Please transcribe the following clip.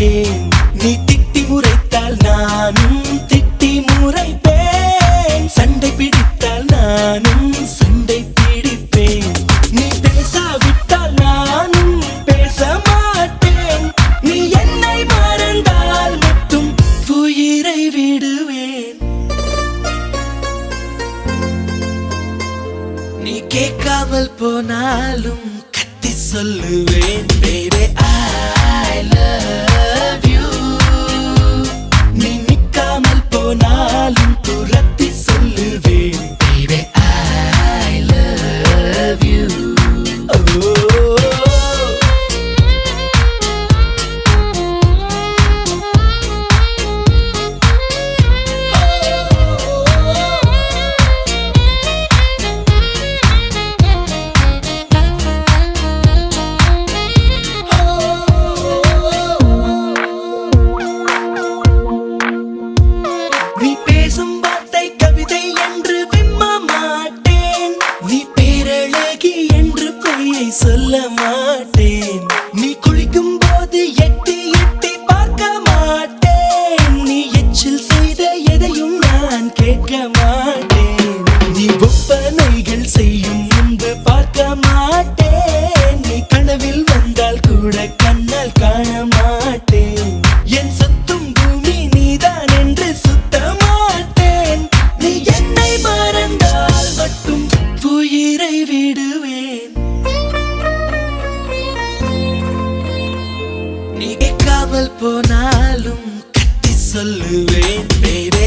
மாட்டேன். நீ திட்டி முறைத்தால் நானும் திட்டி முறைப்பேன். சண்டை பிடித்தால் நானும் சண்டை பிடிப்பேன். நீ பேசாவிட்டால் நானும் பேச மாட்டேன். நீ என்னை மறந்தால் மட்டும் உயிரை விடுவேன். நீ கேட்காமல் போனாலும் கத்தி சொல்லுவேன். Baby I love you. நீ நிக்காமல் போனாலும் துரத்தி சொல்லுவேன். Baby I love you. நீ பேசும் வார்த்தை கவிதை என்று விம்ம மாட்டேன். நீ பேரழகி என்று பொய்யை சொல்ல மாட்டேன். நீ குளிக்கும் போது எட்டி எட்டி பார்க்க மாட்டேன். நீ எச்சில் செய்த எதையும் நான் கேட்க மாட்டேன். நீ ஒப்பனைகள் செய்யும் முன்பு பார்க்க மாட்டேன். நீ கனவில் வந்தால் கூட கண்ணால் காண மாட்டேன். என் சொத்தும் பூமி நீதான் என்று சுத்த மாட்டேன். நீ என்னை மறந்தால் மட்டும் உயிரை விடுவேன். நீ கேட்காமல் போனாலும் கத்தி சொல்லுவேன். Baby